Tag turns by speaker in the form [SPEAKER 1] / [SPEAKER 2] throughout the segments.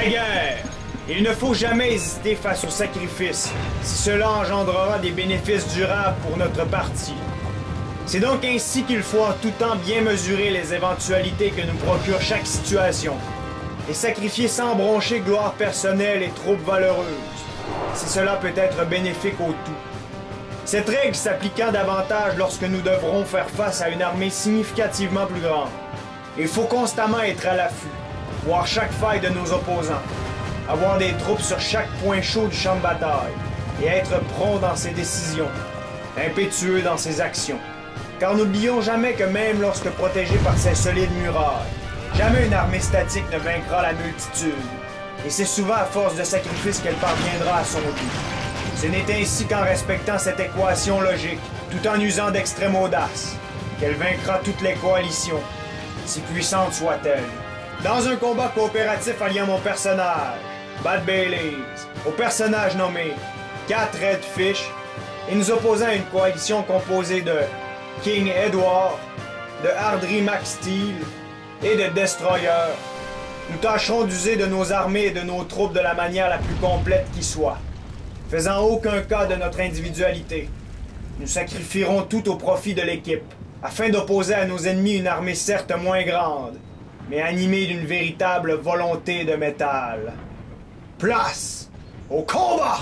[SPEAKER 1] Après-guerre, il ne faut jamais hésiter face au sacrifice, si cela engendrera des bénéfices durables pour notre parti. C'est donc ainsi qu'il faut en tout temps bien mesurer les éventualités que nous procure chaque situation, et sacrifier sans broncher gloire personnelle et troupes valeureuses, si cela peut être bénéfique au tout. Cette règle s'appliquant davantage lorsque nous devrons faire face à une armée significativement plus grande. Il faut constamment être à l'affût, voir chaque faille de nos opposants, avoir des troupes sur chaque point chaud du champ de bataille, et être prompt dans ses décisions, impétueux dans ses actions. Car n'oublions jamais que même lorsque protégée par ses solides murailles, jamais une armée statique ne vaincra la multitude, et c'est souvent à force de sacrifices qu'elle parviendra à son but. Ce n'est ainsi qu'en respectant cette équation logique, tout en usant d'extrême audace, qu'elle vaincra toutes les coalitions, si puissantes soient-elles. Dans un combat coopératif alliant mon personnage, Bad Baileys, au personnage nommé Cat Redfish, et nous opposant à une coalition composée de King Edward, de Ardry MacSteel et de Destroyer, nous tâcherons d'user de nos armées et de nos troupes de la manière la plus complète qui soit, faisant aucun cas de notre individualité. Nous sacrifierons tout au profit de l'équipe, afin d'opposer à nos ennemis une armée certes moins grande, mais animée d'une véritable volonté de métal. Place au combat!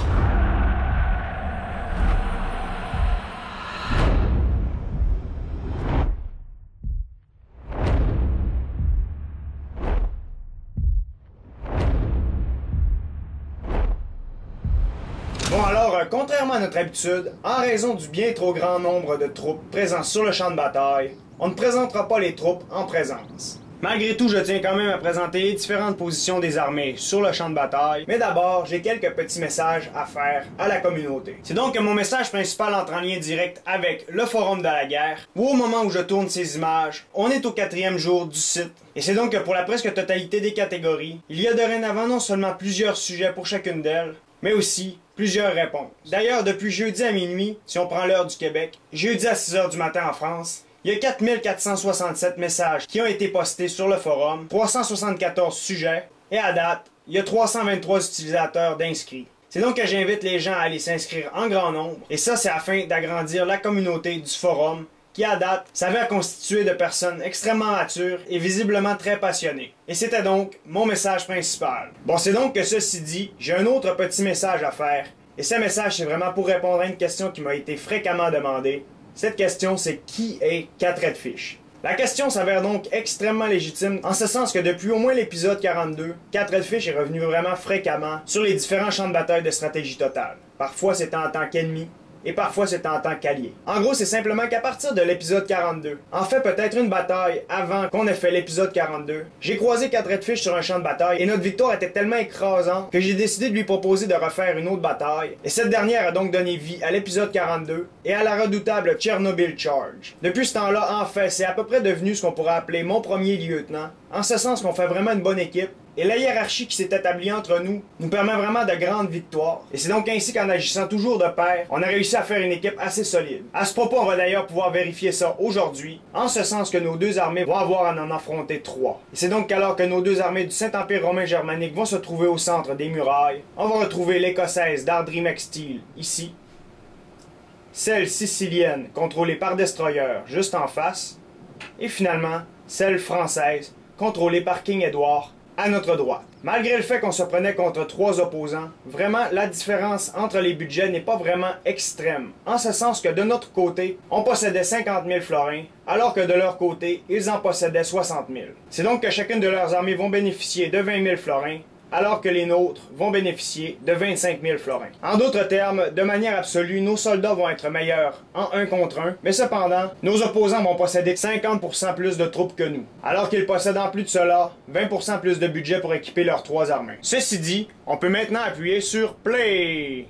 [SPEAKER 1] Bon alors, contrairement à notre habitude, en raison du bien trop grand nombre de troupes présentes sur le champ de bataille, on ne présentera pas les troupes en présence. Malgré tout, je tiens quand même à présenter les différentes positions des armées sur le champ de bataille, mais d'abord, j'ai quelques petits messages à faire à la communauté. C'est donc que mon message principal entre en lien direct avec le forum de la guerre, où au moment où je tourne ces images, on est au 4e jour du site. Et c'est donc que pour la presque totalité des catégories, il y a dorénavant non seulement plusieurs sujets pour chacune d'elles, mais aussi plusieurs réponses. D'ailleurs, depuis jeudi à minuit, si on prend l'heure du Québec, jeudi à 6h du matin en France, il y a 4467 messages qui ont été postés sur le forum, 374 sujets, et à date, il y a 323 utilisateurs d'inscrits. C'est donc que j'invite les gens à aller s'inscrire en grand nombre, et ça c'est afin d'agrandir la communauté du forum, qui à date s'avère constituée de personnes extrêmement matures et visiblement très passionnées. Et c'était donc mon message principal. Bon, c'est donc que ceci dit, j'ai un autre petit message à faire, et ce message c'est vraiment pour répondre à une question qui m'a été fréquemment demandée. Cette question c'est qui est Cat Redfish? La question s'avère donc extrêmement légitime, en ce sens que depuis au moins l'épisode 42, Cat Redfish est revenu vraiment fréquemment sur les différents champs de bataille de stratégie totale. Parfois c'était en tant qu'ennemi, et parfois c'est en tant qu'allié. En gros, c'est simplement qu'à partir de l'épisode 42, en fait peut-être une bataille avant qu'on ait fait l'épisode 42, j'ai croisé Cat Redfish sur un champ de bataille et notre victoire était tellement écrasante que j'ai décidé de lui proposer de refaire une autre bataille, et cette dernière a donc donné vie à l'épisode 42 et à la redoutable Chernobyl Charge. Depuis ce temps-là, en fait, c'est à peu près devenu ce qu'on pourrait appeler mon premier lieutenant, en ce sens qu'on fait vraiment une bonne équipe, et la hiérarchie qui s'est établie entre nous permet vraiment de grandes victoires. Et c'est donc ainsi qu'en agissant toujours de pair, on a réussi à faire une équipe assez solide. À ce propos, on va d'ailleurs pouvoir vérifier ça aujourd'hui, en ce sens que nos deux armées vont avoir à en affronter 3. Et c'est donc qu'alors que nos deux armées du Saint-Empire romain germanique vont se trouver au centre des murailles, on va retrouver l'écossaise d'Ardry MacSteel, ici, celle sicilienne, contrôlée par Destroyer, juste en face, et finalement, celle française, contrôlée par King Edward, à notre droite. Malgré le fait qu'on se prenait contre 3 opposants, vraiment la différence entre les budgets n'est pas vraiment extrême, en ce sens que de notre côté, on possédait 50 000 florins, alors que de leur côté, ils en possédaient 60 000. C'est donc que chacune de leurs armées vont bénéficier de 20 000 florins, alors que les nôtres vont bénéficier de 25 000 florins. En d'autres termes, de manière absolue, nos soldats vont être meilleurs en 1 contre 1, mais cependant, nos opposants vont posséder 50% plus de troupes que nous, alors qu'ils possèdent en plus de cela 20% plus de budget pour équiper leurs 3 armées. Ceci dit, on peut maintenant appuyer sur Play.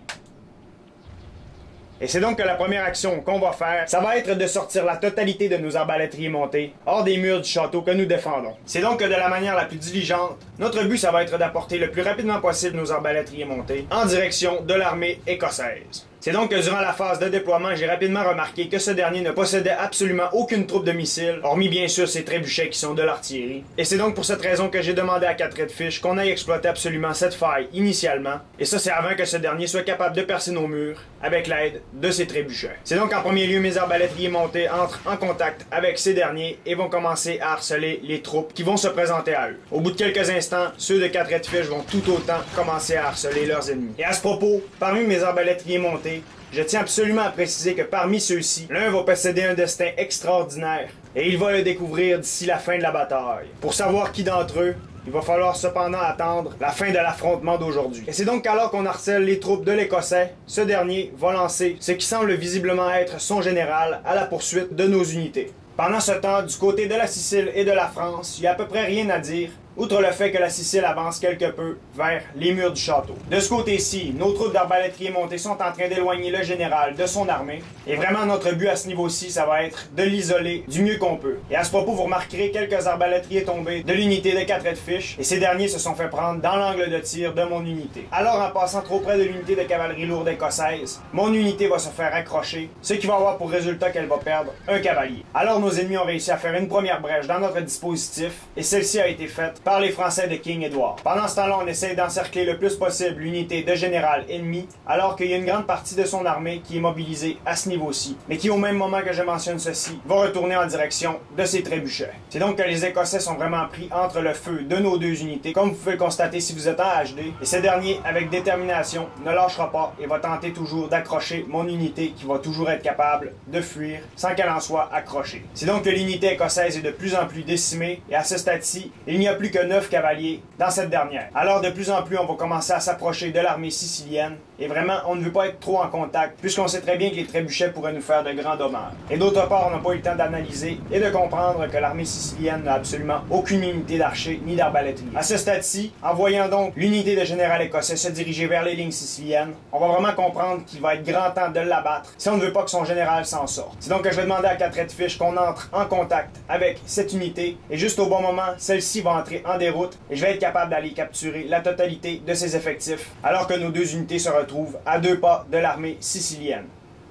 [SPEAKER 1] Et c'est donc que la première action qu'on va faire, ça va être de sortir la totalité de nos arbalétriers montés hors des murs du château que nous défendons. C'est donc que de la manière la plus diligente, notre but ça va être d'apporter le plus rapidement possible nos arbalétriers montés en direction de l'armée écossaise. C'est donc que durant la phase de déploiement, j'ai rapidement remarqué que ce dernier ne possédait absolument aucune troupe de missiles, hormis bien sûr ses trébuchets qui sont de l'artillerie. Et c'est donc pour cette raison que j'ai demandé à 4 Redfish qu'on aille exploiter absolument cette faille initialement, et ça c'est avant que ce dernier soit capable de percer nos murs avec l'aide de ses trébuchets. C'est donc en premier lieu mes arbalétriers montés entrent en contact avec ces derniers et vont commencer à harceler les troupes qui vont se présenter à eux. Au bout de quelques instants, ceux de 4 Redfish vont tout autant commencer à harceler leurs ennemis. Et à ce propos, parmi mes arbalétriers montés, je tiens absolument à préciser que parmi ceux-ci, l'un va posséder un destin extraordinaire et il va le découvrir d'ici la fin de la bataille. Pour savoir qui d'entre eux, il va falloir cependant attendre la fin de l'affrontement d'aujourd'hui. Et c'est donc qu'alors qu'on harcèle les troupes de l'Écossais, ce dernier va lancer ce qui semble visiblement être son général à la poursuite de nos unités. Pendant ce temps, du côté de la Sicile et de la France, il n'y a à peu près rien à dire, outre le fait que la Sicile avance quelque peu vers les murs du château. De ce côté-ci, nos troupes d'arbalétriers montés sont en train d'éloigner le général de son armée, et vraiment notre but à ce niveau-ci, ça va être de l'isoler du mieux qu'on peut. Et à ce propos, vous remarquerez quelques arbalétriers tombés de l'unité de 4 Redfish, et ces derniers se sont fait prendre dans l'angle de tir de mon unité. Alors en passant trop près de l'unité de cavalerie lourde écossaise, mon unité va se faire accrocher, ce qui va avoir pour résultat qu'elle va perdre un cavalier. Alors nos ennemis ont réussi à faire une première brèche dans notre dispositif, et celle-ci a été faite par les Français de King Edward. Pendant ce temps-là, on essaie d'encercler le plus possible l'unité de général ennemi, alors qu'il y a une grande partie de son armée qui est mobilisée à ce niveau-ci, mais qui au même moment que je mentionne ceci, va retourner en direction de ses trébuchets. C'est donc que les Écossais sont vraiment pris entre le feu de nos deux unités, comme vous pouvez le constater si vous êtes en HD, et ce dernier, avec détermination, ne lâchera pas et va tenter toujours d'accrocher mon unité qui va toujours être capable de fuir sans qu'elle en soit accrochée. C'est donc que l'unité écossaise est de plus en plus décimée, et à ce stade-ci, il n'y a plus que 9 cavaliers dans cette dernière. Alors de plus en plus, on va commencer à s'approcher de l'armée sicilienne, et vraiment, on ne veut pas être trop en contact, puisqu'on sait très bien que les trébuchets pourraient nous faire de grands dommages. Et d'autre part, on n'a pas eu le temps d'analyser et de comprendre que l'armée sicilienne n'a absolument aucune unité d'archers ni d'arbalétriers. À ce stade-ci, en voyant donc l'unité de général écossais se diriger vers les lignes siciliennes, on va vraiment comprendre qu'il va être grand temps de l'abattre si on ne veut pas que son général s'en sorte. C'est donc que je vais demander à 4 Redfish qu'on entre en contact avec cette unité, et juste au bon moment, celle-ci va entrer en déroute, et je vais être capable d'aller capturer la totalité de ses effectifs, alors que nos deux unités se retrouvent à 2 pas de l'armée sicilienne.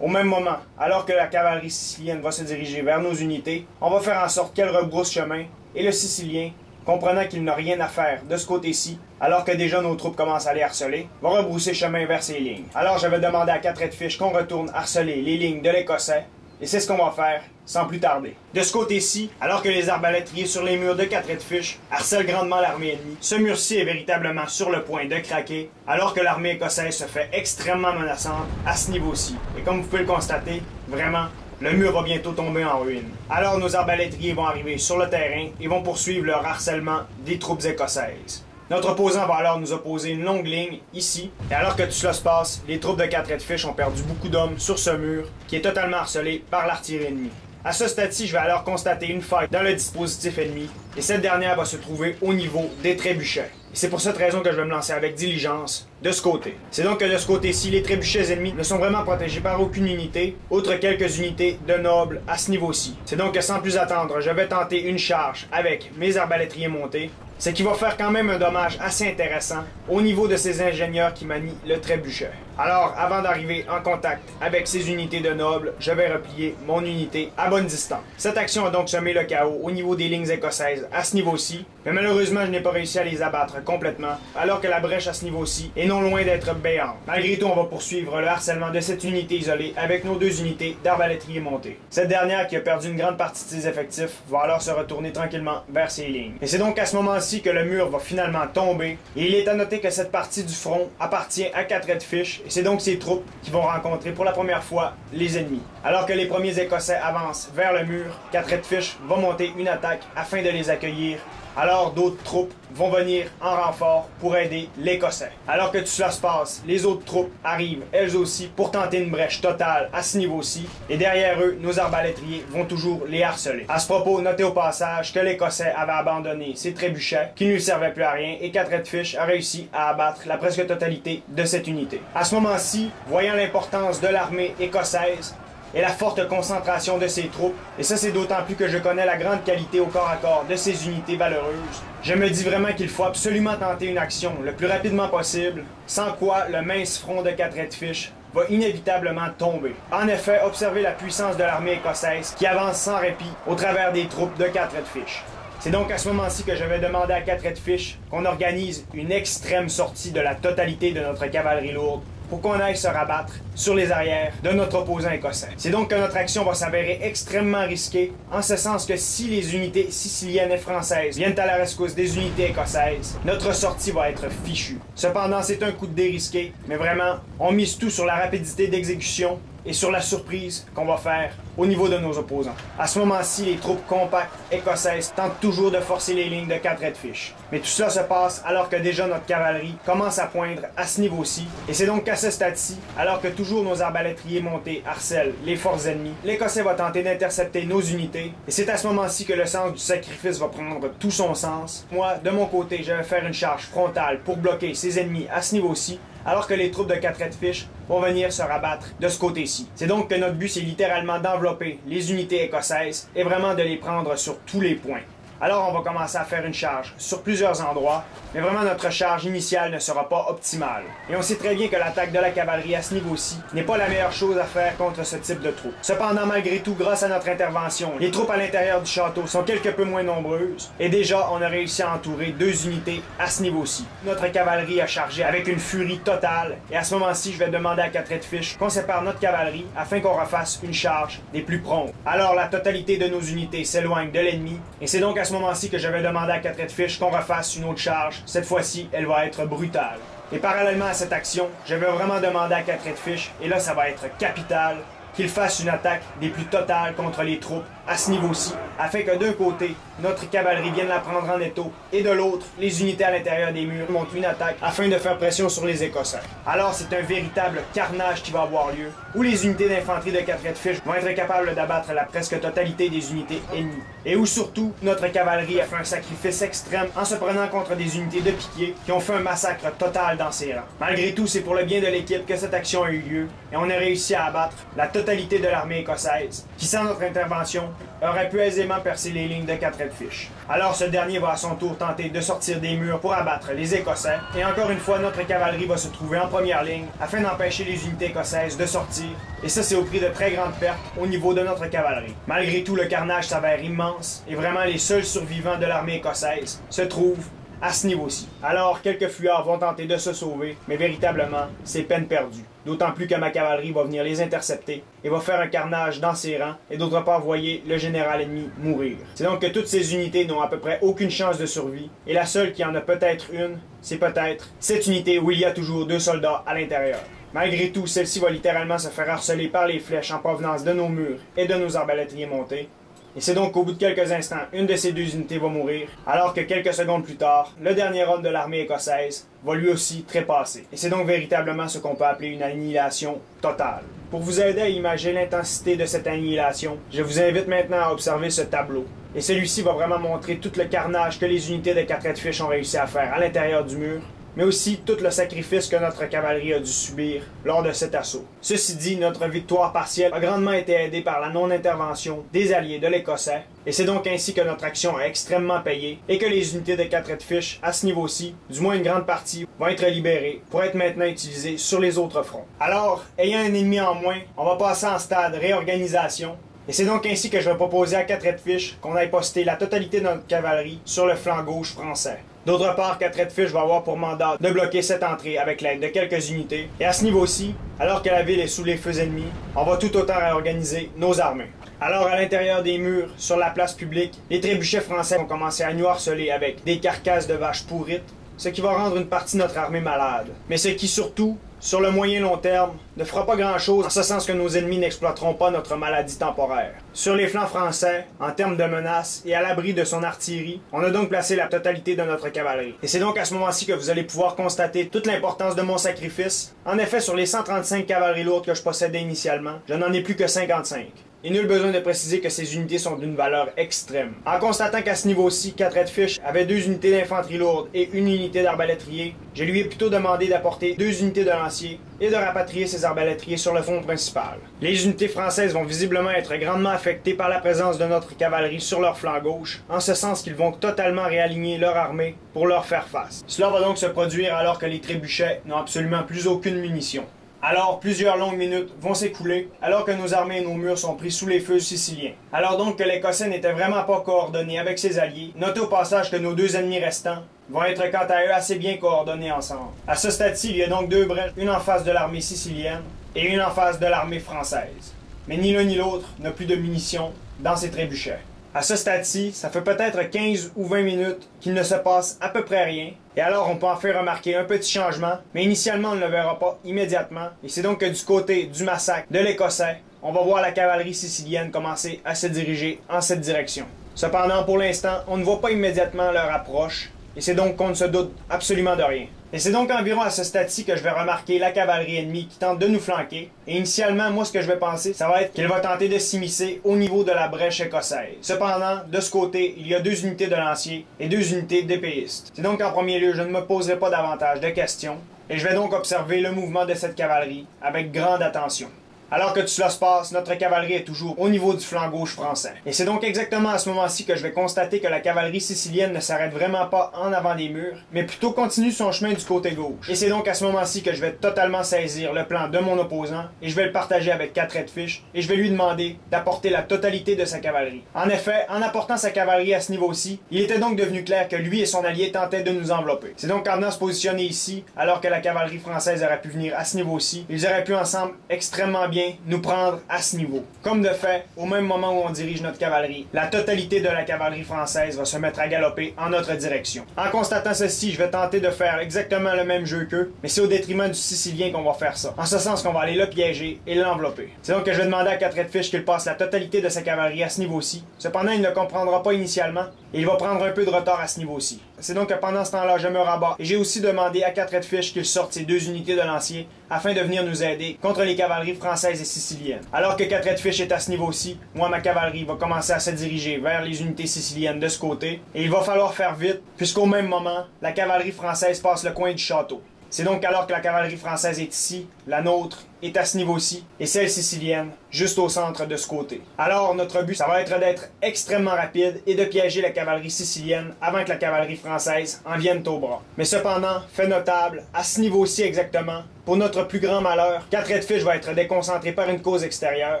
[SPEAKER 1] Au même moment, alors que la cavalerie sicilienne va se diriger vers nos unités, on va faire en sorte qu'elle rebrousse chemin, et le Sicilien, comprenant qu'il n'a rien à faire de ce côté-ci, alors que déjà nos troupes commencent à les harceler, va rebrousser chemin vers ses lignes. Alors je vais demander à 4 Redfish qu'on retourne harceler les lignes de l'Écossais, et c'est ce qu'on va faire sans plus tarder. De ce côté-ci, alors que les arbalétriers sur les murs de 4 Redfish harcèlent grandement l'armée ennemie, ce mur-ci est véritablement sur le point de craquer, alors que l'armée écossaise se fait extrêmement menaçante à ce niveau-ci. Et comme vous pouvez le constater, vraiment, le mur va bientôt tomber en ruine. Alors nos arbalétriers vont arriver sur le terrain et vont poursuivre leur harcèlement des troupes écossaises. Notre opposant va alors nous opposer une longue ligne, ici, et alors que tout cela se passe, les troupes de 4 Redfish ont perdu beaucoup d'hommes sur ce mur, qui est totalement harcelé par l'artillerie ennemie. À ce stade-ci, je vais alors constater une faille dans le dispositif ennemi, et cette dernière va se trouver au niveau des trébuchets. Et c'est pour cette raison que je vais me lancer avec diligence de ce côté. C'est donc que de ce côté-ci, les trébuchets ennemis ne sont vraiment protégés par aucune unité, outre quelques unités de nobles à ce niveau-ci. C'est donc que sans plus attendre, je vais tenter une charge avec mes arbalétriers montés, ce qui va faire quand même un dommage assez intéressant au niveau de ces ingénieurs qui manient le trébuchet. Alors, avant d'arriver en contact avec ces unités de nobles, je vais replier mon unité à bonne distance. Cette action a donc semé le chaos au niveau des lignes écossaises à ce niveau-ci, mais malheureusement, je n'ai pas réussi à les abattre complètement, alors que la brèche à ce niveau-ci est non loin d'être béante. Malgré tout, on va poursuivre le harcèlement de cette unité isolée avec nos 2 unités d'arbalétriers montés. Cette dernière, qui a perdu une grande partie de ses effectifs, va alors se retourner tranquillement vers ses lignes. Et c'est donc à ce moment-ci que le mur va finalement tomber, et il est à noter que cette partie du front appartient à 4 Redfish, et c'est donc ces troupes qui vont rencontrer pour la première fois les ennemis. Alors que les premiers Écossais avancent vers le mur, 4 Redfish va monter une attaque afin de les accueillir. Alors d'autres troupes vont venir en renfort pour aider l'Écossais. Alors que tout cela se passe, les autres troupes arrivent elles aussi pour tenter une brèche totale à ce niveau-ci, et derrière eux, nos arbalétriers vont toujours les harceler. À ce propos, notez au passage que l'Écossais avait abandonné ses trébuchets qui ne lui servaient plus à rien, et 4 Redfish a réussi à abattre la presque totalité de cette unité. À ce moment-ci, voyant l'importance de l'armée écossaise, et la forte concentration de ses troupes, et ça c'est d'autant plus que je connais la grande qualité au corps à corps de ces unités valeureuses, je me dis vraiment qu'il faut absolument tenter une action le plus rapidement possible, sans quoi le mince front de 4 Redfish va inévitablement tomber. En effet, observez la puissance de l'armée écossaise qui avance sans répit au travers des troupes de 4 Redfish. C'est donc à ce moment-ci que je vais demander à 4 Redfish qu'on organise une extrême sortie de la totalité de notre cavalerie lourde pour qu'on aille se rabattre sur les arrières de notre opposant écossais. C'est donc que notre action va s'avérer extrêmement risquée, en ce sens que si les unités siciliennes et françaises viennent à la rescousse des unités écossaises, notre sortie va être fichue. Cependant, c'est un coup de dé risqué, mais vraiment, on mise tout sur la rapidité d'exécution et sur la surprise qu'on va faire au niveau de nos opposants. À ce moment-ci, les troupes compactes écossaises tentent toujours de forcer les lignes de 4 Redfish. Mais tout cela se passe alors que déjà notre cavalerie commence à poindre à ce niveau-ci. Et c'est donc qu'à ce stade-ci, alors que toujours nos arbalétriers montés harcèlent les forces ennemies, l'Écossais va tenter d'intercepter nos unités. Et c'est à ce moment-ci que le sens du sacrifice va prendre tout son sens. Moi, de mon côté, je vais faire une charge frontale pour bloquer ces ennemis à ce niveau-ci, alors que les troupes de 4 Redfish vont venir se rabattre de ce côté-ci. C'est donc que notre but, c'est littéralement d'envelopper les unités écossaises et vraiment de les prendre sur tous les points. Alors on va commencer à faire une charge sur plusieurs endroits, mais vraiment notre charge initiale ne sera pas optimale. Et on sait très bien que l'attaque de la cavalerie à ce niveau-ci n'est pas la meilleure chose à faire contre ce type de troupes. Cependant, malgré tout, grâce à notre intervention, les troupes à l'intérieur du château sont quelque peu moins nombreuses, et déjà on a réussi à entourer 2 unités à ce niveau-ci. Notre cavalerie a chargé avec une furie totale, et à ce moment-ci, je vais demander à 4 Redfish qu'on sépare notre cavalerie afin qu'on refasse une charge des plus promptes. Alors la totalité de nos unités s'éloigne de l'ennemi, et c'est donc à ce moment-ci que je vais demander à 4 Redfish qu'on refasse une autre charge. Cette fois-ci, elle va être brutale. Et parallèlement à cette action, je vais vraiment demander à 4 Redfish, et là ça va être capital, qu'il fasse une attaque des plus totales contre les troupes à ce niveau-ci, afin que d'un côté, notre cavalerie vienne la prendre en étau, et de l'autre, les unités à l'intérieur des murs montent une attaque afin de faire pression sur les Écossais. Alors c'est un véritable carnage qui va avoir lieu, où les unités d'infanterie de 4 Redfish vont être capables d'abattre la presque totalité des unités ennemies, et où surtout, notre cavalerie a fait un sacrifice extrême en se prenant contre des unités de piquier qui ont fait un massacre total dans ses rangs. Malgré tout, c'est pour le bien de l'équipe que cette action a eu lieu, et on a réussi à abattre la totalité de l'armée écossaise, qui sans notre intervention, aurait pu aisément percer les lignes de 4 Redfish. Alors ce dernier va à son tour tenter de sortir des murs pour abattre les Écossais, et encore une fois, notre cavalerie va se trouver en première ligne afin d'empêcher les unités écossaises de sortir, et ça c'est au prix de très grandes pertes au niveau de notre cavalerie. Malgré tout, le carnage s'avère immense, et vraiment les seuls survivants de l'armée écossaise se trouvent à ce niveau-ci. Alors, quelques fuyards vont tenter de se sauver, mais véritablement, c'est peine perdue. D'autant plus que ma cavalerie va venir les intercepter et va faire un carnage dans ses rangs, et d'autre part, voyer le général ennemi mourir. C'est donc que toutes ces unités n'ont à peu près aucune chance de survie, et la seule qui en a peut-être une, c'est peut-être cette unité où il y a toujours 2 soldats à l'intérieur. Malgré tout, celle-ci va littéralement se faire harceler par les flèches en provenance de nos murs et de nos arbalétriers montés. Et c'est donc qu'au bout de quelques instants, une de ces 2 unités va mourir, alors que quelques secondes plus tard, le dernier homme de l'armée écossaise va lui aussi trépasser. Et c'est donc véritablement ce qu'on peut appeler une annihilation totale. Pour vous aider à imaginer l'intensité de cette annihilation, je vous invite maintenant à observer ce tableau. Et celui-ci va vraiment montrer tout le carnage que les unités de 4 Redfish ont réussi à faire à l'intérieur du mur, mais aussi tout le sacrifice que notre cavalerie a dû subir lors de cet assaut. Ceci dit, notre victoire partielle a grandement été aidée par la non-intervention des alliés de l'Écossais, et c'est donc ainsi que notre action a extrêmement payé, et que les unités de 4 Redfish, à ce niveau-ci, du moins une grande partie, vont être libérées pour être maintenant utilisées sur les autres fronts. Alors, ayant un ennemi en moins, on va passer en stade réorganisation, et c'est donc ainsi que je vais proposer à 4 Redfish qu'on aille poster la totalité de notre cavalerie sur le flanc gauche français. D'autre part, 4 Redfish va avoir pour mandat de bloquer cette entrée avec l'aide de quelques unités. Et à ce niveau-ci, alors que la ville est sous les feux ennemis, on va tout autant réorganiser nos armées. Alors à l'intérieur des murs, sur la place publique, les trébuchets français vont commencer à nous harceler avec des carcasses de vaches pourrites, ce qui va rendre une partie de notre armée malade. Mais ce qui surtout, sur le moyen long terme, ne fera pas grand-chose en ce sens que nos ennemis n'exploiteront pas notre maladie temporaire. Sur les flancs français, en termes de menaces et à l'abri de son artillerie, on a donc placé la totalité de notre cavalerie. Et c'est donc à ce moment-ci que vous allez pouvoir constater toute l'importance de mon sacrifice. En effet, sur les 135 cavaleries lourdes que je possédais initialement, je n'en ai plus que 55. Et nul besoin de préciser que ces unités sont d'une valeur extrême. En constatant qu'à ce niveau-ci, 4 Redfish avait 2 unités d'infanterie lourde et 1 unité d'arbalétrier, je lui ai plutôt demandé d'apporter 2 unités de lanciers et de rapatrier ces arbalétriers sur le front principal. Les unités françaises vont visiblement être grandement affectées par la présence de notre cavalerie sur leur flanc gauche, en ce sens qu'ils vont totalement réaligner leur armée pour leur faire face. Cela va donc se produire alors que les trébuchets n'ont absolument plus aucune munition. Alors, plusieurs longues minutes vont s'écouler, alors que nos armées et nos murs sont pris sous les feux siciliens. Alors donc que l'Écossais n'était vraiment pas coordonné avec ses alliés, notez au passage que nos deux ennemis restants vont être quant à eux assez bien coordonnés ensemble. À ce stade-ci, il y a donc deux brèches, une en face de l'armée sicilienne et une en face de l'armée française. Mais ni l'un ni l'autre n'a plus de munitions dans ses trébuchets. À ce stade-ci, ça fait peut-être 15 ou 20 minutes qu'il ne se passe à peu près rien. Et alors, on peut en faire remarquer un petit changement, mais initialement, on ne le verra pas immédiatement. Et c'est donc que du côté du massacre de l'Écossais, on va voir la cavalerie sicilienne commencer à se diriger en cette direction. Cependant, pour l'instant, on ne voit pas immédiatement leur approche, et c'est donc qu'on ne se doute absolument de rien. Et c'est donc environ à ce stade-ci que je vais remarquer la cavalerie ennemie qui tente de nous flanquer. Et initialement, moi, ce que je vais penser, ça va être qu'elle va tenter de s'immiscer au niveau de la brèche écossaise. Cependant, de ce côté, il y a deux unités de lanciers et deux unités d'épéistes. C'est donc en premier lieu, je ne me poserai pas davantage de questions. Et je vais donc observer le mouvement de cette cavalerie avec grande attention. Alors que tout cela se passe, notre cavalerie est toujours au niveau du flanc gauche français. Et c'est donc exactement à ce moment-ci que je vais constater que la cavalerie sicilienne ne s'arrête vraiment pas en avant des murs, mais plutôt continue son chemin du côté gauche. Et c'est donc à ce moment-ci que je vais totalement saisir le plan de mon opposant, et je vais le partager avec 4 Redfish, et je vais lui demander d'apporter la totalité de sa cavalerie. En effet, en apportant sa cavalerie à ce niveau-ci, il était donc devenu clair que lui et son allié tentaient de nous envelopper. C'est donc en venant se positionner ici, alors que la cavalerie française aurait pu venir à ce niveau-ci, ils auraient pu ensemble extrêmement bien nous prendre à ce niveau. Comme de fait, au même moment où on dirige notre cavalerie, la totalité de la cavalerie française va se mettre à galoper en notre direction. En constatant ceci, je vais tenter de faire exactement le même jeu qu'eux, mais c'est au détriment du Sicilien qu'on va faire ça. En ce sens qu'on va aller le piéger et l'envelopper. C'est donc que je vais demander à 4 Redfish qu'il passe la totalité de sa cavalerie à ce niveau-ci. Cependant, il ne comprendra pas initialement et il va prendre un peu de retard à ce niveau-ci. C'est donc que pendant ce temps-là, je me rabats et j'ai aussi demandé à 4 Redfish qu'il sorte ses deux unités de lanciers afin de venir nous aider contre les cavaleries françaises et siciliennes. Alors que 4 Redfish est à ce niveau-ci, moi ma cavalerie va commencer à se diriger vers les unités siciliennes de ce côté et il va falloir faire vite puisqu'au même moment, la cavalerie française passe le coin du château. C'est donc alors que la cavalerie française est ici, la nôtre est à ce niveau-ci, et celle sicilienne, juste au centre de ce côté. Alors, notre but, ça va être d'être extrêmement rapide et de piéger la cavalerie sicilienne avant que la cavalerie française en vienne au bras. Mais cependant, fait notable, à ce niveau-ci exactement, pour notre plus grand malheur, 4 Redfish va être déconcentré par une cause extérieure,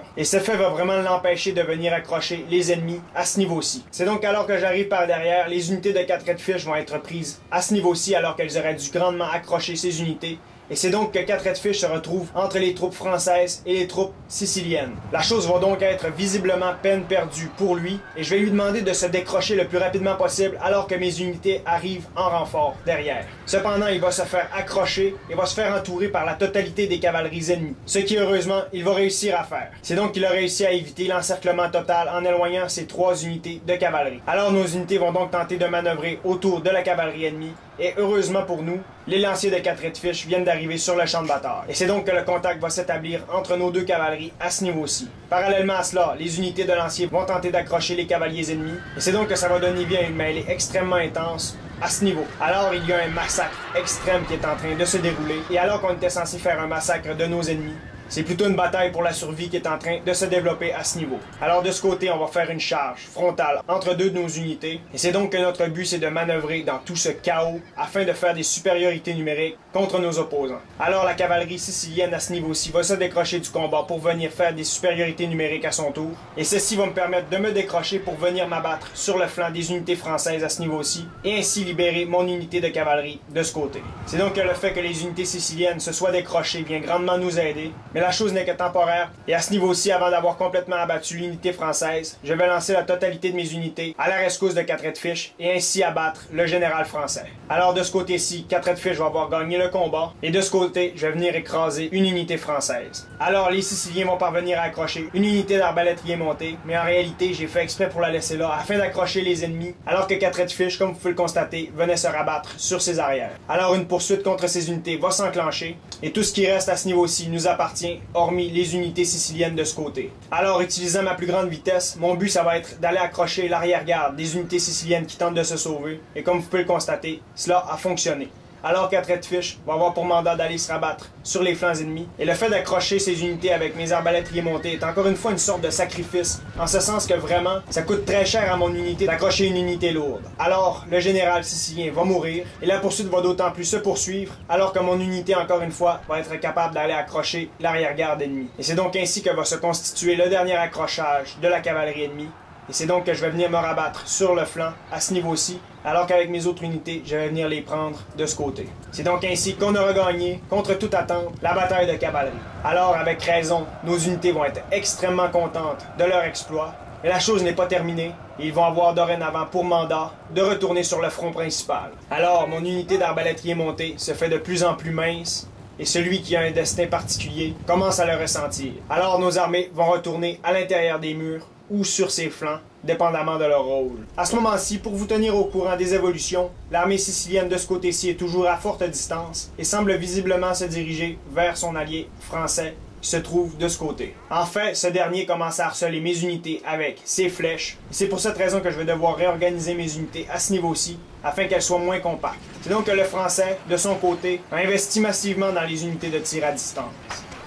[SPEAKER 1] et ce fait va vraiment l'empêcher de venir accrocher les ennemis à ce niveau-ci. C'est donc alors que j'arrive par derrière, les unités de 4 Redfish vont être prises à ce niveau-ci alors qu'elles auraient dû grandement accrocher ces unités. Et c'est donc que 4 Redfish se retrouvent entre les troupes françaises et les troupes siciliennes. La chose va donc être visiblement peine perdue pour lui, et je vais lui demander de se décrocher le plus rapidement possible alors que mes unités arrivent en renfort derrière. Cependant, il va se faire accrocher et va se faire entourer par la totalité des cavaleries ennemies, ce qui heureusement, il va réussir à faire. C'est donc qu'il a réussi à éviter l'encerclement total en éloignant ses 3 unités de cavalerie. Alors nos unités vont donc tenter de manœuvrer autour de la cavalerie ennemie, et heureusement pour nous, les lanciers de 4 Redfish viennent d'arriver sur le champ de bataille. Et c'est donc que le contact va s'établir entre nos deux cavaleries à ce niveau-ci. Parallèlement à cela, les unités de lanciers vont tenter d'accrocher les cavaliers ennemis. Et c'est donc que ça va donner vie à une mêlée extrêmement intense à ce niveau. Alors il y a un massacre extrême qui est en train de se dérouler. Et alors qu'on était censé faire un massacre de nos ennemis, c'est plutôt une bataille pour la survie qui est en train de se développer à ce niveau. Alors de ce côté, on va faire une charge frontale entre deux de nos unités. Et c'est donc que notre but, c'est de manœuvrer dans tout ce chaos afin de faire des supériorités numériques contre nos opposants. Alors la cavalerie sicilienne à ce niveau-ci va se décrocher du combat pour venir faire des supériorités numériques à son tour. Et ceci va me permettre de me décrocher pour venir m'abattre sur le flanc des unités françaises à ce niveau-ci et ainsi libérer mon unité de cavalerie de ce côté. C'est donc que le fait que les unités siciliennes se soient décrochées vient grandement nous aider. Mais la chose n'est que temporaire, et à ce niveau-ci, avant d'avoir complètement abattu l'unité française, je vais lancer la totalité de mes unités à la rescousse de 4 Redfish et ainsi abattre le général français. Alors de ce côté-ci, 4 Redfish va avoir gagné le combat, et de ce côté, je vais venir écraser une unité française. Alors les Siciliens vont parvenir à accrocher une unité d'arbalétriers montés, mais en réalité, j'ai fait exprès pour la laisser là, afin d'accrocher les ennemis, alors que 4 Redfish, comme vous pouvez le constater, venait se rabattre sur ses arrières. Alors une poursuite contre ces unités va s'enclencher, et tout ce qui reste à ce niveau-ci nous appartient, hormis les unités siciliennes de ce côté. Alors, utilisant ma plus grande vitesse, mon but, ça va être d'aller accrocher l'arrière-garde des unités siciliennes qui tentent de se sauver. Et comme vous pouvez le constater, cela a fonctionné. alors qu'à traite fiche va avoir pour mandat d'aller se rabattre sur les flancs ennemis. Et le fait d'accrocher ces unités avec mes arbalétriers montés est encore une fois une sorte de sacrifice, en ce sens que vraiment, ça coûte très cher à mon unité d'accrocher une unité lourde. Alors, le général sicilien va mourir, et la poursuite va d'autant plus se poursuivre, alors que mon unité, encore une fois, va être capable d'aller accrocher l'arrière-garde ennemie. Et c'est donc ainsi que va se constituer le dernier accrochage de la cavalerie ennemie. Et c'est donc que je vais venir me rabattre sur le flanc, à ce niveau-ci, alors qu'avec mes autres unités, je vais venir les prendre de ce côté. C'est donc ainsi qu'on aura gagné, contre toute attente, la bataille de cavalerie. Alors, avec raison, nos unités vont être extrêmement contentes de leur exploit, mais la chose n'est pas terminée, et ils vont avoir dorénavant pour mandat de retourner sur le front principal. Alors, mon unité d'arbalétrier monté se fait de plus en plus mince, et celui qui a un destin particulier commence à le ressentir. Alors, nos armées vont retourner à l'intérieur des murs, ou sur ses flancs, dépendamment de leur rôle. À ce moment-ci, pour vous tenir au courant des évolutions, l'armée sicilienne de ce côté-ci est toujours à forte distance et semble visiblement se diriger vers son allié français qui se trouve de ce côté. En fait, ce dernier commence à harceler mes unités avec ses flèches, et c'est pour cette raison que je vais devoir réorganiser mes unités à ce niveau-ci afin qu'elles soient moins compactes. C'est donc que le français, de son côté, a investi massivement dans les unités de tir à distance.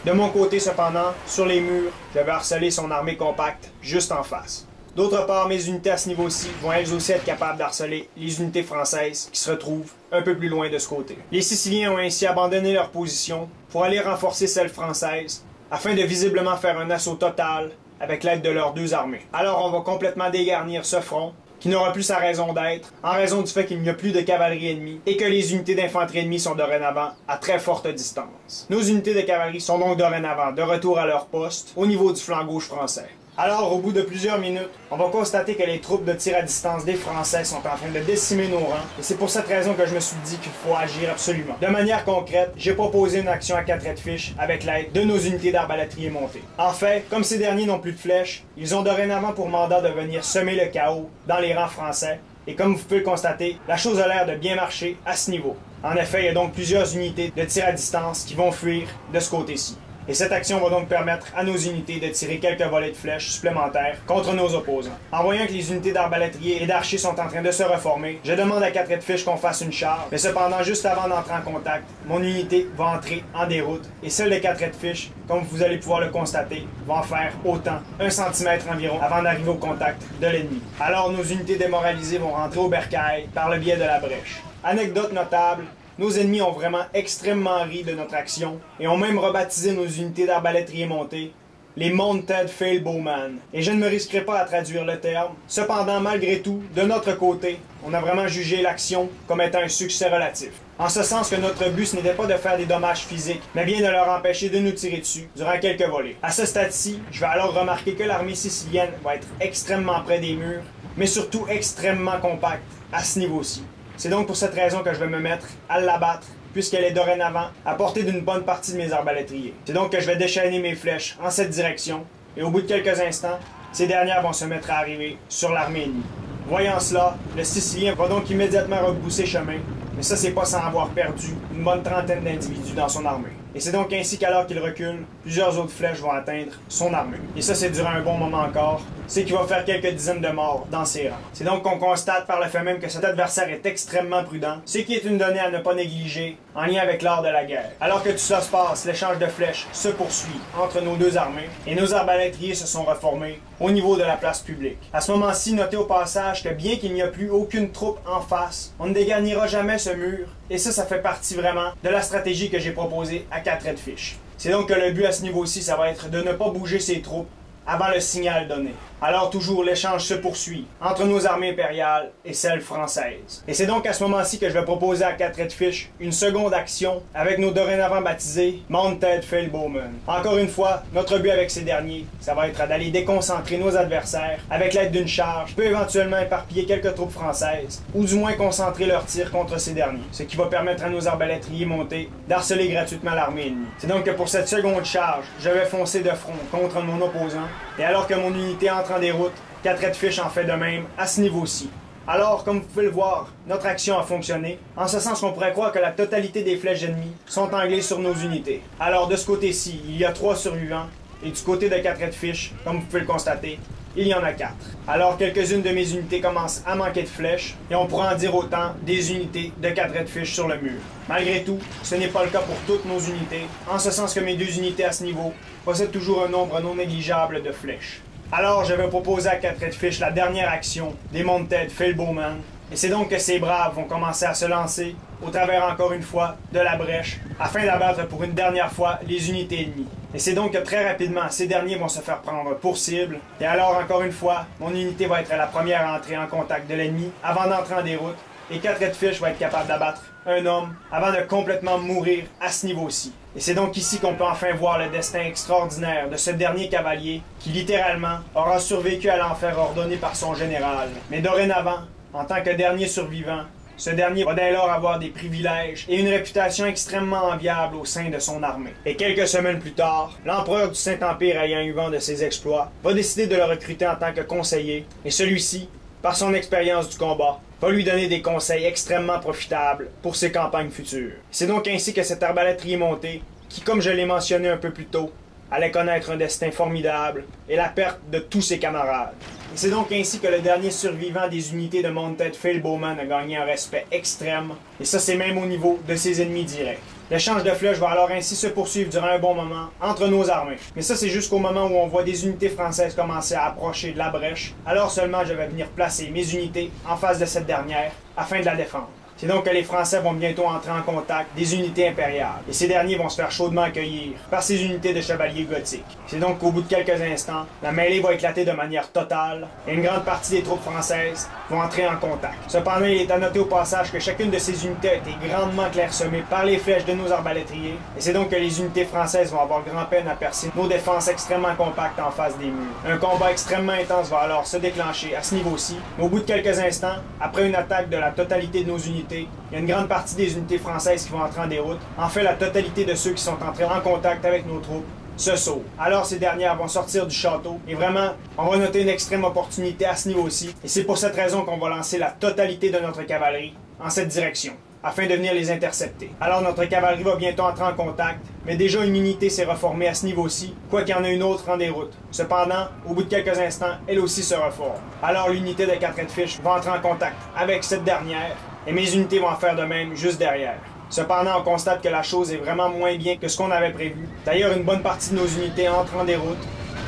[SPEAKER 1] De mon côté, cependant, sur les murs, je vais harceler son armée compacte juste en face. D'autre part, mes unités à ce niveau-ci vont elles aussi être capables d'harceler les unités françaises qui se retrouvent un peu plus loin de ce côté. Les Siciliens ont ainsi abandonné leur position pour aller renforcer celle française afin de visiblement faire un assaut total avec l'aide de leurs deux armées. Alors on va complètement dégarnir ce front qui n'aura plus sa raison d'être, en raison du fait qu'il n'y a plus de cavalerie ennemie et que les unités d'infanterie ennemie sont dorénavant à très forte distance. Nos unités de cavalerie sont donc dorénavant de retour à leur poste au niveau du flanc gauche français. Alors, au bout de plusieurs minutes, on va constater que les troupes de tir à distance des Français sont en train de décimer nos rangs, et c'est pour cette raison que je me suis dit qu'il faut agir absolument. De manière concrète, j'ai proposé une action à 4 traits de fiche avec l'aide de nos unités d'arbalétriers montées. En fait, comme ces derniers n'ont plus de flèches, ils ont dorénavant pour mandat de venir semer le chaos dans les rangs français, et comme vous pouvez le constater, la chose a l'air de bien marcher à ce niveau. En effet, il y a donc plusieurs unités de tir à distance qui vont fuir de ce côté-ci. Et cette action va donc permettre à nos unités de tirer quelques volets de flèches supplémentaires contre nos opposants. En voyant que les unités d'arbalétriers et d'archers sont en train de se reformer, je demande à 4 traits de fiche qu'on fasse une charge, mais cependant, juste avant d'entrer en contact, mon unité va entrer en déroute, et celle de 4 traits de fiche, comme vous allez pouvoir le constater, va en faire autant, 1 cm environ, avant d'arriver au contact de l'ennemi. Alors nos unités démoralisées vont rentrer au bercail par le biais de la brèche. Anecdote notable, nos ennemis ont vraiment extrêmement ri de notre action et ont même rebaptisé nos unités d'arbalétriers montés les Mounted Fail Bowman. Et je ne me risquerai pas à traduire le terme. Cependant, malgré tout, de notre côté, on a vraiment jugé l'action comme étant un succès relatif. En ce sens que notre but ce n'était pas de faire des dommages physiques, mais bien de leur empêcher de nous tirer dessus durant quelques volées. À ce stade-ci, je vais alors remarquer que l'armée sicilienne va être extrêmement près des murs, mais surtout extrêmement compacte à ce niveau-ci. C'est donc pour cette raison que je vais me mettre à l'abattre, puisqu'elle est dorénavant à portée d'une bonne partie de mes arbalétriers. C'est donc que je vais déchaîner mes flèches en cette direction, et au bout de quelques instants, ces dernières vont se mettre à arriver sur l'armée ennemie. Voyant cela, le Sicilien va donc immédiatement rebrousser chemin, mais ça c'est pas sans avoir perdu une bonne trentaine d'individus dans son armée. Et c'est donc ainsi qu'alors qu'il recule, plusieurs autres flèches vont atteindre son armée. Et ça c'est durant un bon moment encore, c'est qu'il va faire quelques dizaines de morts dans ses rangs. C'est donc qu'on constate par le fait même que cet adversaire est extrêmement prudent, ce qui est une donnée à ne pas négliger en lien avec l'art de la guerre. Alors que tout cela se passe, l'échange de flèches se poursuit entre nos deux armées, et nos arbalétriers se sont reformés au niveau de la place publique. À ce moment-ci, notez au passage que bien qu'il n'y a plus aucune troupe en face, on ne dégarnira jamais ce mur, et ça fait partie vraiment de la stratégie que j'ai proposée à 4 traits de fiche. C'est donc que le but à ce niveau-ci, ça va être de ne pas bouger ses troupes avant le signal donné. Alors toujours l'échange se poursuit entre nos armées impériales et celles françaises. Et c'est donc à ce moment-ci que je vais proposer à 4 traits de fiche une seconde action avec nos dorénavant baptisés Mounted Fail Bowman. Encore une fois, notre but avec ces derniers, ça va être d'aller déconcentrer nos adversaires avec l'aide d'une charge, peut éventuellement éparpiller quelques troupes françaises, ou du moins concentrer leurs tirs contre ces derniers, ce qui va permettre à nos arbalétriers montés d'harceler gratuitement l'armée ennemie. C'est donc que pour cette seconde charge, je vais foncer de front contre mon opposant, et alors que mon unité entre en déroute, 4 traits de fiche en fait de même à ce niveau-ci. Alors, comme vous pouvez le voir, notre action a fonctionné, en ce sens qu'on pourrait croire que la totalité des flèches ennemies sont anglées sur nos unités. Alors, de ce côté-ci, il y a 3 survivants, et du côté de 4 traits de fiche, comme vous pouvez le constater, il y en a 4. Alors quelques-unes de mes unités commencent à manquer de flèches, et on pourra en dire autant des unités de 4 redfish sur le mur. Malgré tout, ce n'est pas le cas pour toutes nos unités, en ce sens que mes 2 unités à ce niveau possèdent toujours un nombre non négligeable de flèches. Alors je vais proposer à 4 redfish la dernière action des Mounted Failbowmen, et c'est donc que ces braves vont commencer à se lancer au travers encore une fois de la brèche afin d'abattre pour une dernière fois les unités ennemies. Et c'est donc que très rapidement, ces derniers vont se faire prendre pour cible. Et alors encore une fois, mon unité va être la première à entrer en contact de l'ennemi avant d'entrer en déroute. Et 4 redfish vont être capables d'abattre un homme avant de complètement mourir à ce niveau-ci. Et c'est donc ici qu'on peut enfin voir le destin extraordinaire de ce dernier cavalier qui littéralement aura survécu à l'enfer ordonné par son général. Mais dorénavant, en tant que dernier survivant, ce dernier va dès lors avoir des privilèges et une réputation extrêmement enviable au sein de son armée. Et quelques semaines plus tard, l'empereur du Saint-Empire ayant eu vent de ses exploits, va décider de le recruter en tant que conseiller, et celui-ci, par son expérience du combat, va lui donner des conseils extrêmement profitables pour ses campagnes futures. C'est donc ainsi que cette arbalétrier montée, qui comme je l'ai mentionné un peu plus tôt, allait connaître un destin formidable et la perte de tous ses camarades. Et c'est donc ainsi que le dernier survivant des unités de Mounted Failbowmen a gagné un respect extrême, et ça c'est même au niveau de ses ennemis directs. L'échange de flèches va alors ainsi se poursuivre durant un bon moment entre nos armées. Mais ça c'est jusqu'au moment où on voit des unités françaises commencer à approcher de la brèche, alors seulement je vais venir placer mes unités en face de cette dernière afin de la défendre. C'est donc que les Français vont bientôt entrer en contact des unités impériales, et ces derniers vont se faire chaudement accueillir par ces unités de chevaliers gothiques. C'est donc qu'au bout de quelques instants, la mêlée va éclater de manière totale, et une grande partie des troupes françaises vont entrer en contact. Cependant, il est à noter au passage que chacune de ces unités a été grandement clairsemée par les flèches de nos arbalétriers, et c'est donc que les unités françaises vont avoir grand-peine à percer nos défenses extrêmement compactes en face des murs. Un combat extrêmement intense va alors se déclencher à ce niveau-ci, mais au bout de quelques instants, après une attaque de la totalité de nos unités, il y a une grande partie des unités françaises qui vont entrer en déroute. En fait, la totalité de ceux qui sont entrés en contact avec nos troupes se sauvent. Alors ces dernières vont sortir du château et vraiment, on va noter une extrême opportunité à ce niveau-ci. Et c'est pour cette raison qu'on va lancer la totalité de notre cavalerie en cette direction, afin de venir les intercepter. Alors notre cavalerie va bientôt entrer en contact, mais déjà une unité s'est reformée à ce niveau-ci, quoiqu'il y en a une autre en déroute. Cependant, au bout de quelques instants, elle aussi se reforme. Alors l'unité de 4 redfish va entrer en contact avec cette dernière, et mes unités vont en faire de même juste derrière. Cependant, on constate que la chose est vraiment moins bien que ce qu'on avait prévu. D'ailleurs, une bonne partie de nos unités entre en déroute,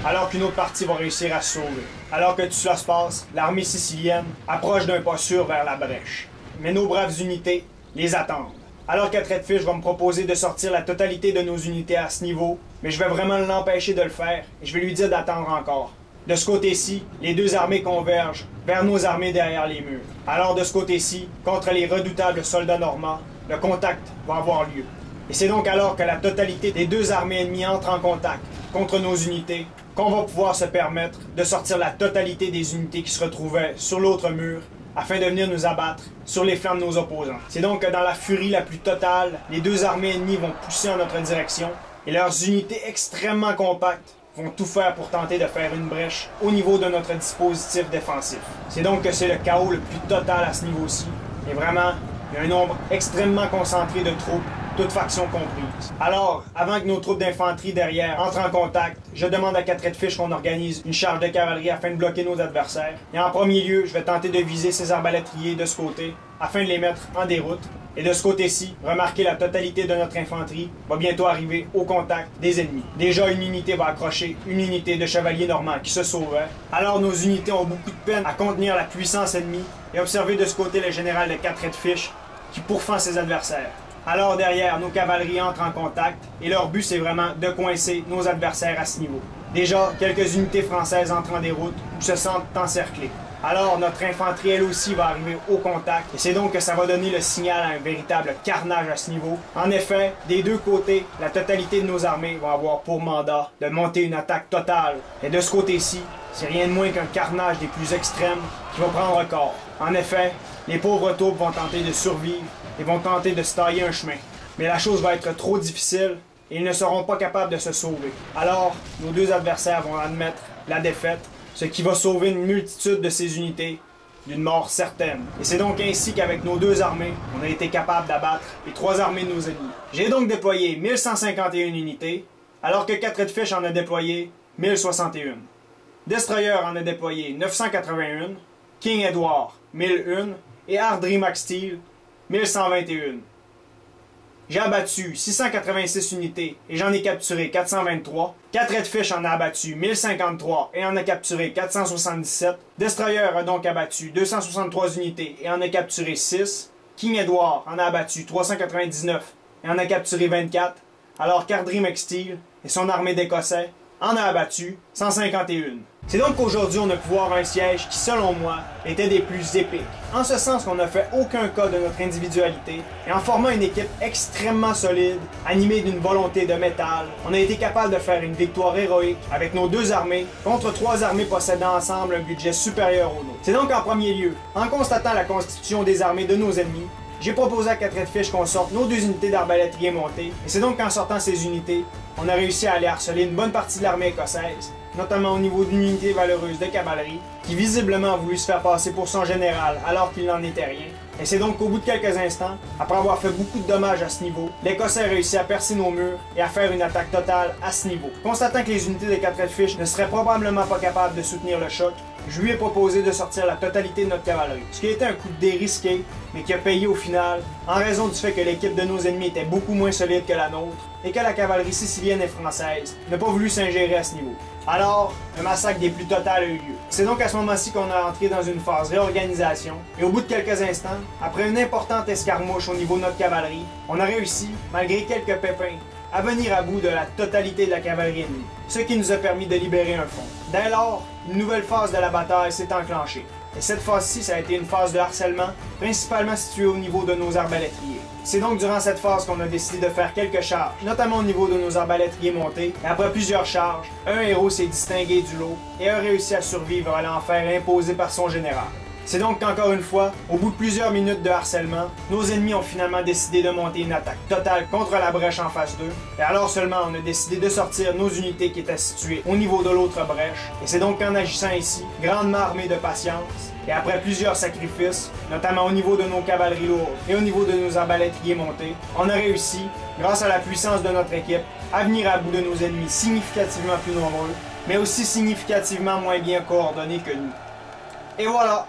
[SPEAKER 1] alors qu'une autre partie va réussir à se sauver. Alors que tout cela se passe, l'armée sicilienne approche d'un pas sûr vers la brèche. Mais nos braves unités les attendent. Alors que Redfish va me proposer de sortir la totalité de nos unités à ce niveau, mais je vais vraiment l'empêcher de le faire, et je vais lui dire d'attendre encore. De ce côté-ci, les deux armées convergent vers nos armées derrière les murs. Alors de ce côté-ci, contre les redoutables soldats normands, le contact va avoir lieu. Et c'est donc alors que la totalité des deux armées ennemies entre en contact contre nos unités qu'on va pouvoir se permettre de sortir la totalité des unités qui se retrouvaient sur l'autre mur afin de venir nous abattre sur les flancs de nos opposants. C'est donc que dans la furie la plus totale, les deux armées ennemies vont pousser en notre direction et leurs unités extrêmement compactes vont tout faire pour tenter de faire une brèche au niveau de notre dispositif défensif. C'est donc que c'est le chaos le plus total à ce niveau-ci. Et vraiment, il y a un nombre extrêmement concentré de troupes, toutes factions comprises. Alors, avant que nos troupes d'infanterie derrière entrent en contact, je demande à 4 redfish qu'on organise une charge de cavalerie afin de bloquer nos adversaires. Et en premier lieu, je vais tenter de viser ces arbalétriers de ce côté, afin de les mettre en déroute. Et de ce côté-ci, remarquez la totalité de notre infanterie va bientôt arriver au contact des ennemis. Déjà, une unité va accrocher une unité de chevaliers normands qui se sauvait. Alors nos unités ont beaucoup de peine à contenir la puissance ennemie et observez de ce côté le général de 4 redfish qui pourfend ses adversaires. Alors derrière, nos cavaleries entrent en contact et leur but c'est vraiment de coincer nos adversaires à ce niveau. Déjà, quelques unités françaises entrent en déroute ou se sentent encerclées. Alors notre infanterie elle aussi va arriver au contact et c'est donc que ça va donner le signal à un véritable carnage à ce niveau. En effet, des deux côtés, la totalité de nos armées vont avoir pour mandat de monter une attaque totale. Et de ce côté-ci, c'est rien de moins qu'un carnage des plus extrêmes qui va prendre corps. En effet, les pauvres taupes vont tenter de survivre et vont tenter de se tailler un chemin. Mais la chose va être trop difficile et ils ne seront pas capables de se sauver. Alors, nos deux adversaires vont admettre la défaite, ce qui va sauver une multitude de ces unités d'une mort certaine. Et c'est donc ainsi qu'avec nos deux armées, on a été capable d'abattre les 3 armées de nos ennemis. J'ai donc déployé 1151 unités, alors que 4 redfish en a déployé 1061. Destroyer en a déployé 981, King Edward 1001 et Ardry McSteel 1121. J'ai abattu 686 unités et j'en ai capturé 423. 4 Redfish en a abattu 1053 et en a capturé 477. Destroyer a donc abattu 263 unités et en a capturé 6. King Edward en a abattu 399 et en a capturé 24. Alors qu'Ardry McSteel et son armée d'Écossais en a abattu 151. C'est donc qu'aujourd'hui on a pu voir un siège qui, selon moi, était des plus épiques. En ce sens qu'on n'a fait aucun cas de notre individualité et en formant une équipe extrêmement solide, animée d'une volonté de métal, on a été capable de faire une victoire héroïque avec nos 2 armées contre 3 armées possédant ensemble un budget supérieur au nôtre. C'est donc en premier lieu, en constatant la constitution des armées de nos ennemis, j'ai proposé à 4 Redfish qu'on sorte nos 2 unités d'arbalétriers montées, et c'est donc qu'en sortant ces unités, on a réussi à aller harceler une bonne partie de l'armée écossaise, notamment au niveau d'une unité valeureuse de cavalerie, qui visiblement a voulu se faire passer pour son général alors qu'il n'en était rien. Et c'est donc qu'au bout de quelques instants, après avoir fait beaucoup de dommages à ce niveau, l'Écossais a réussi à percer nos murs et à faire une attaque totale à ce niveau. Constatant que les unités de 4 Redfish ne seraient probablement pas capables de soutenir le choc, je lui ai proposé de sortir la totalité de notre cavalerie. Ce qui a été un coup de dé risqué, mais qui a payé au final, en raison du fait que l'équipe de nos ennemis était beaucoup moins solide que la nôtre, et que la cavalerie sicilienne et française n'a pas voulu s'ingérer à ce niveau. Alors, un massacre des plus totales a eu lieu. C'est donc à ce moment-ci qu'on a entré dans une phase réorganisation, et au bout de quelques instants, après une importante escarmouche au niveau de notre cavalerie, on a réussi, malgré quelques pépins, à venir à bout de la totalité de la cavalerie ennemie, ce qui nous a permis de libérer un fond. Dès lors, une nouvelle phase de la bataille s'est enclenchée. Et cette phase-ci, ça a été une phase de harcèlement, principalement située au niveau de nos arbalétriers. C'est donc durant cette phase qu'on a décidé de faire quelques charges, notamment au niveau de nos arbalétriers montés, et après plusieurs charges, un héros s'est distingué du lot et a réussi à survivre à l'enfer imposé par son général. C'est donc qu'encore une fois, au bout de plusieurs minutes de harcèlement, nos ennemis ont finalement décidé de monter une attaque totale contre la brèche en face d'eux, et alors seulement on a décidé de sortir nos unités qui étaient situées au niveau de l'autre brèche, et c'est donc qu'en agissant ici, grandement armés de patience, et après plusieurs sacrifices, notamment au niveau de nos cavaleries lourdes et au niveau de nos arbalétriers montés, on a réussi, grâce à la puissance de notre équipe, à venir à bout de nos ennemis significativement plus nombreux, mais aussi significativement moins bien coordonnés que nous. Et voilà!